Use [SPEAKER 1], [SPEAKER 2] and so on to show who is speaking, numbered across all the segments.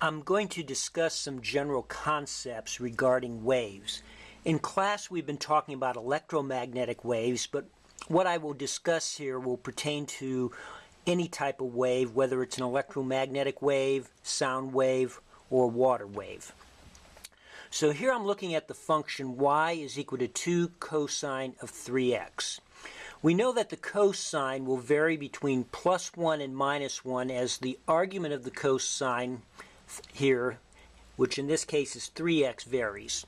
[SPEAKER 1] I'm going to discuss some general concepts regarding waves. In class we've been talking about electromagnetic waves, but what I will discuss here will pertain to any type of wave, whether it's an electromagnetic wave, sound wave, or water wave. So here I'm looking at the function y is equal to 2 cosine of 3x. We know that the cosine will vary between plus 1 and minus 1 as the argument of the cosine here, which in this case is 3x, varies.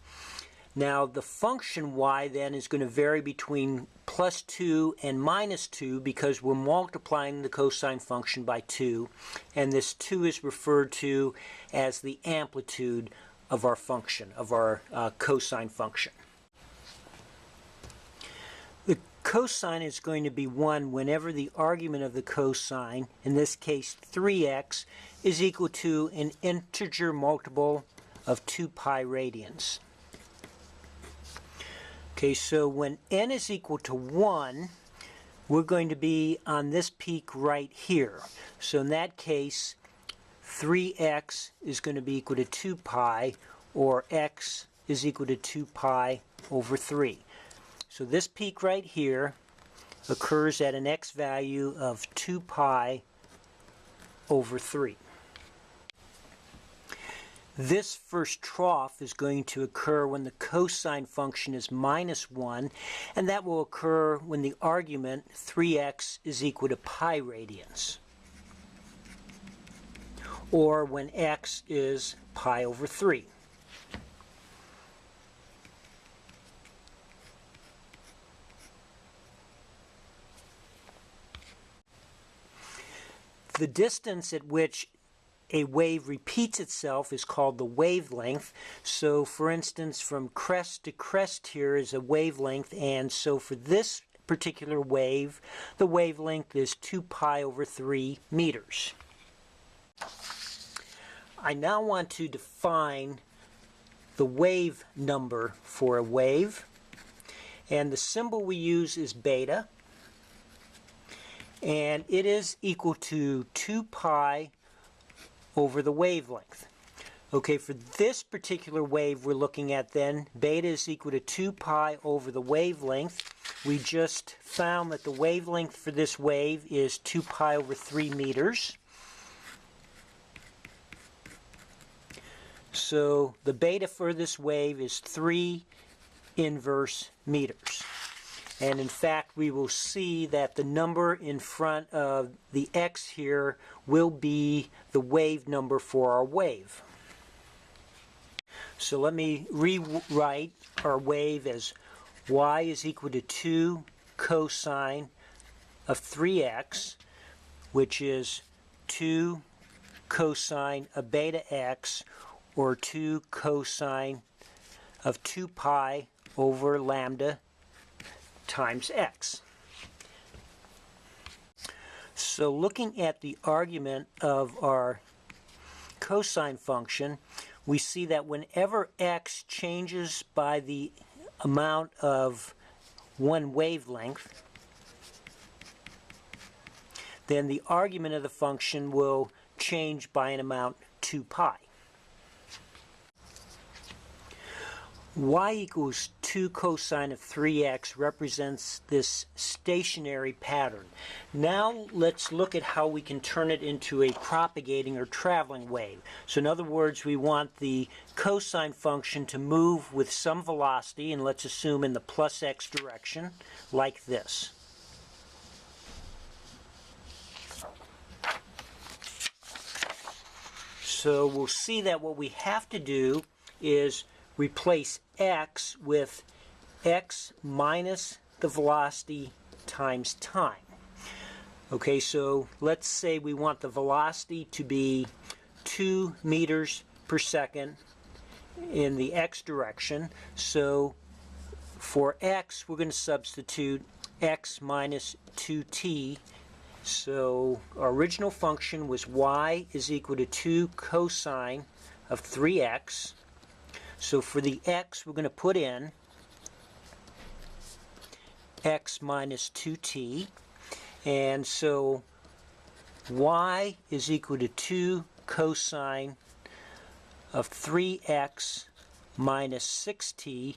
[SPEAKER 1] Now the function y then is going to vary between plus 2 and minus 2 because we're multiplying the cosine function by 2, and this 2 is referred to as the amplitude of our function, of our cosine function. The cosine is going to be 1 whenever the argument of the cosine, in this case 3x, is equal to an integer multiple of 2 pi radians. Okay, so when n is equal to 1, we're going to be on this peak right here. So in that case, 3x is going to be equal to 2 pi, or x is equal to 2 pi over 3. So this peak right here occurs at an x value of 2 pi over 3. This first trough is going to occur when the cosine function is minus 1, and that will occur when the argument 3x is equal to pi radians, or when x is pi over 3. The distance at which a wave repeats itself is called the wavelength. So for instance, from crest to crest here is a wavelength, and so for this particular wave, the wavelength is 2 pi over 3 meters. I now want to define the wave number for a wave, and the symbol we use is beta, and it is equal to 2 pi over the wavelength. Okay, for this particular wave we're looking at then, beta is equal to 2 pi over the wavelength. We just found that the wavelength for this wave is 2 pi over 3 meters. So the beta for this wave is 3 inverse meters. And in fact, we will see that the number in front of the x here will be the wave number for our wave. So let me rewrite our wave as y is equal to 2 cosine of 3x, which is 2 cosine of beta x, or 2 cosine of 2 pi over lambda times x. So looking at the argument of our cosine function, we see that whenever x changes by the amount of one wavelength, then the argument of the function will change by an amount 2 pi. Y equals 2 cosine of 3x represents this stationary pattern. Now let's look at how we can turn it into a propagating or traveling wave. So in other words, we want the cosine function to move with some velocity, and let's assume in the plus x direction, like this. So we'll see that what we have to do is replace x with x minus the velocity times time. Okay, so let's say we want the velocity to be 2 meters per second in the x direction. So for x, we're going to substitute x minus 2t. So our original function was y is equal to 2 cosine of 3x. So for the x, we're going to put in x minus 2t. And so y is equal to 2 cosine of 3x minus 6t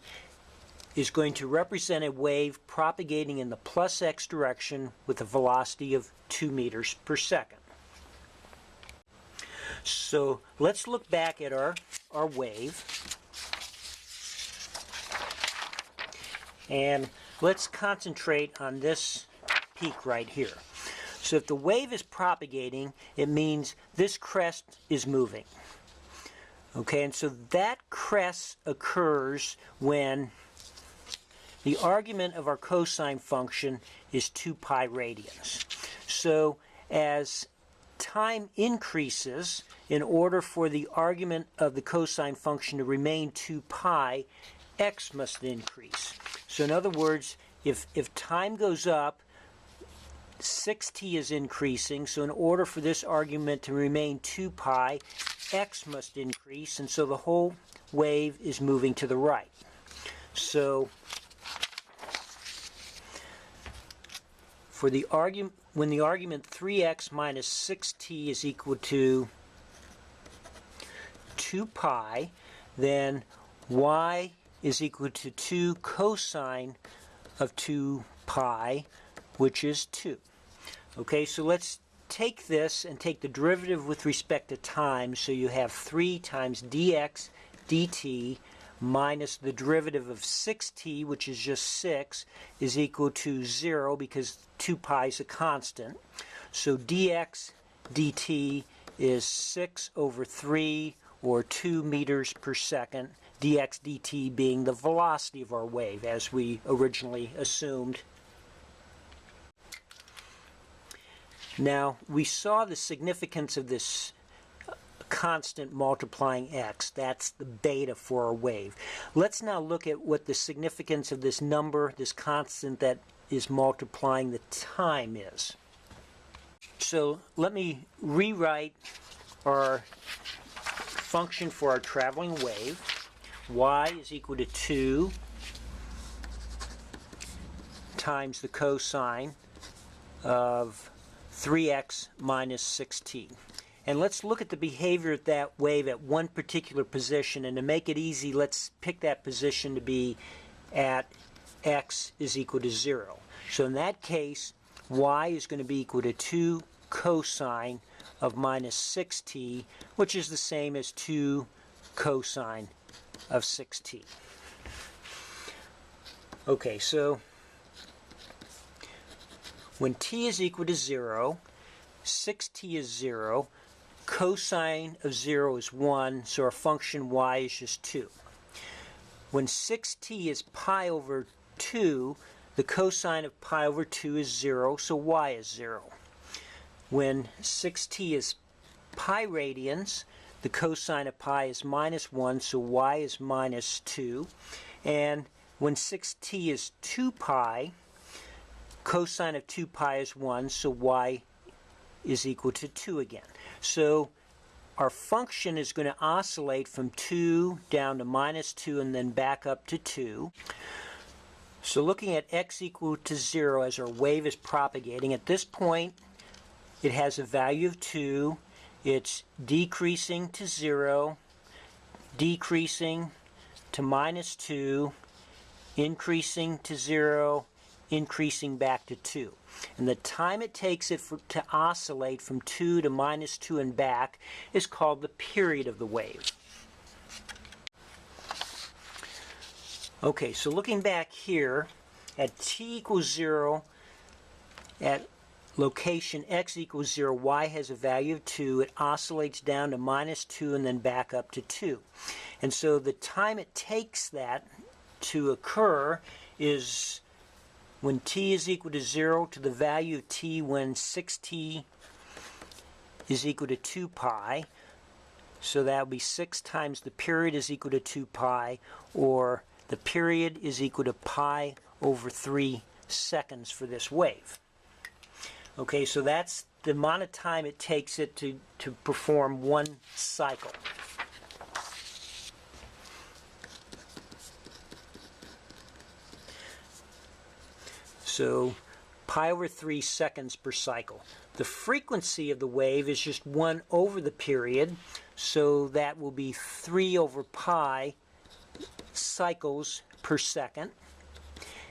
[SPEAKER 1] is going to represent a wave propagating in the plus x direction with a velocity of 2 meters per second. So let's look back at our wave, and let's concentrate on this peak right here. So if the wave is propagating, it means this crest is moving. Okay, and so that crest occurs when the argument of our cosine function is 2 pi radians. So as time increases, in order for the argument of the cosine function to remain 2 pi, x must increase. So in other words, if time goes up, 6t is increasing, so in order for this argument to remain 2 pi, x must increase, and so the whole wave is moving to the right. So for the argument, when the argument 3x minus 6t is equal to 2 pi, then y is equal to 2 cosine of 2 pi, which is 2. Okay, so let's take this and take the derivative with respect to time, so you have 3 times dx dt minus the derivative of 6t, which is just 6, is equal to 0 because 2 pi is a constant. So dx dt is 6 over 3, or 2 meters per second, dx dt being the velocity of our wave, as we originally assumed. Now, we saw the significance of this constant multiplying x. That's the beta for our wave. Let's now look at what the significance of this number, this constant that is multiplying the time is. So let me rewrite our function for our traveling wave. Y is equal to 2 times the cosine of 3x minus 6t. And let's look at the behavior of that wave at one particular position, and to make it easy, let's pick that position to be at x is equal to 0. So in that case, y is going to be equal to 2 cosine of minus 6t, which is the same as 2 cosine of 6t. Okay, so when t is equal to 0, 6t is 0, cosine of 0 is 1, so our function y is just 2. When 6t is pi over 2, the cosine of pi over 2 is 0, so y is 0. When 6t is pi radians, the cosine of pi is minus 1, so y is minus 2. And when 6t is 2 pi, cosine of 2 pi is 1, so y is equal to 2 again. So our function is going to oscillate from 2 down to minus 2 and then back up to 2. So looking at x equal to 0 as our wave is propagating, at this point it has a value of 2. It's decreasing to 0, decreasing to minus 2, increasing to 0, increasing back to 2. And the time it takes it to oscillate from 2 to minus 2 and back is called the period of the wave. Okay, so looking back here, at t equals 0, at location x equals 0, y has a value of 2. It oscillates down to minus 2 and then back up to 2. And so the time it takes that to occur is when t is equal to 0 to the value of t when 6t is equal to 2 pi. So that will be 6 times the period is equal to 2 pi, or the period is equal to pi over 3 seconds for this wave. Okay, so that's the amount of time it takes it to perform one cycle. So pi over 3 seconds per cycle. The frequency of the wave is just 1 over the period, So that will be 3 over pi cycles per second.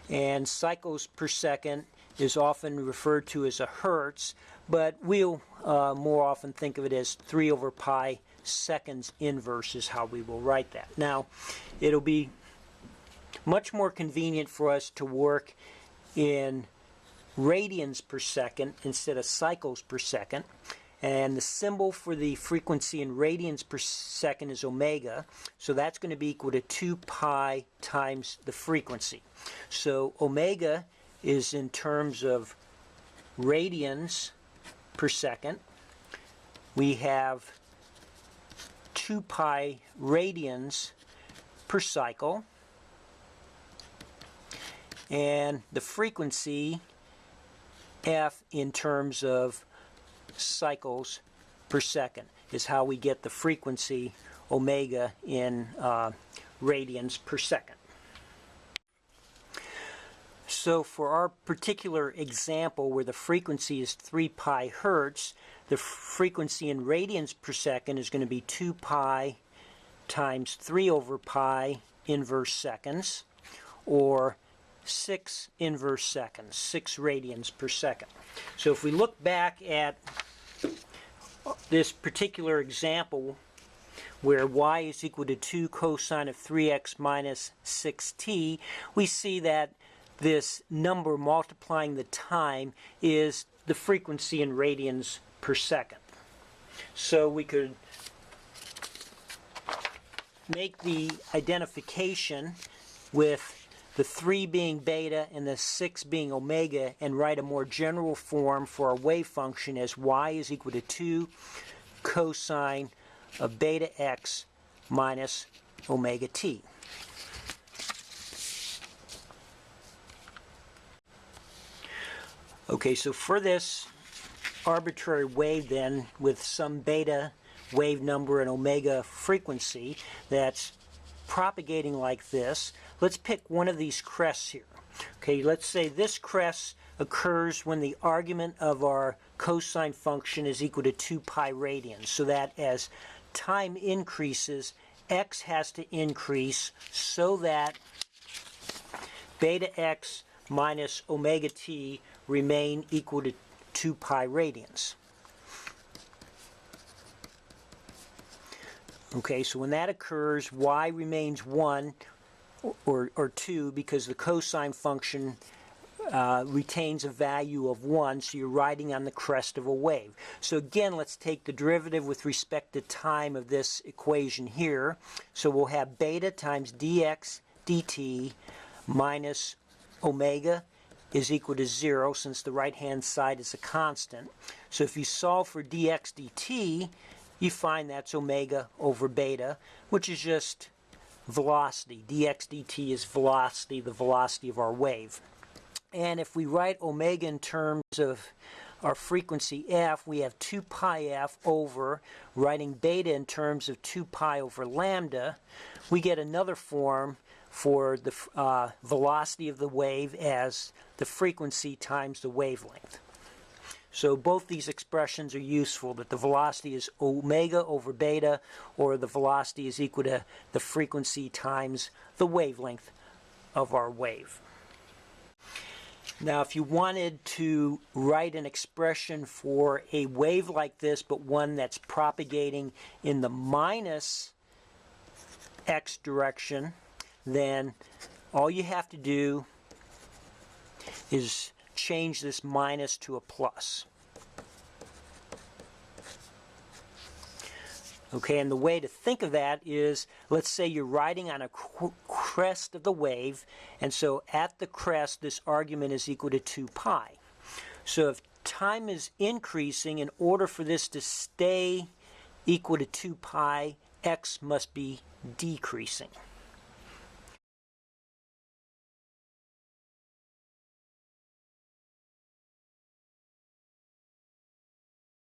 [SPEAKER 1] And cycles per second is often referred to as a hertz, but we'll more often think of it as 3 over pi seconds inverse is how we will write that. Now, it'll be much more convenient for us to work in radians per second instead of cycles per second. And the symbol for the frequency in radians per second is omega. So that's going to be equal to 2 pi times the frequency. So omega is in terms of radians per second. We have 2 pi radians per cycle. And the frequency, f, in terms of cycles per second, is how we get the frequency omega in radians per second. So for our particular example where the frequency is 3 pi hertz, the frequency in radians per second is going to be 2 pi times 3 over pi inverse seconds, or 6 inverse seconds, 6 radians per second. So if we look back at this particular example where y is equal to 2 cosine of 3x minus 6t, we see that this number multiplying the time is the frequency in radians per second. So we could make the identification with the 3 being beta and the 6 being omega, and write a more general form for our wave function as y is equal to 2 cosine of beta x minus omega t. Okay, so for this arbitrary wave then with some beta wave number and omega frequency that's propagating like this, let's pick one of these crests here. Okay, let's say this crest occurs when the argument of our cosine function is equal to 2 pi radians, so that as time increases, x has to increase so that beta x minus omega t remain equal to 2 pi radians. Okay, so when that occurs, y remains 1 or 2 because the cosine function retains a value of 1, so you're riding on the crest of a wave. So again, let's take the derivative with respect to time of this equation here. So we'll have beta times dx dt minus omega is equal to 0 since the right-hand side is a constant. So if you solve for dx dt, you find that's omega over beta, which is just velocity. Dx dt is velocity, the velocity of our wave. And if we write omega in terms of our frequency f, we have 2 pi f over, writing beta in terms of 2 pi over lambda, we get another form for the velocity of the wave as the frequency times the wavelength. So both these expressions are useful, that the velocity is omega over beta, or the velocity is equal to the frequency times the wavelength of our wave. Now, if you wanted to write an expression for a wave like this, but one that's propagating in the minus x direction, then all you have to do is change this minus to a plus. Okay, and the way to think of that is, let's say you're riding on a crest of the wave, and so at the crest this argument is equal to 2 pi. So if time is increasing, in order for this to stay equal to 2 pi, x must be decreasing.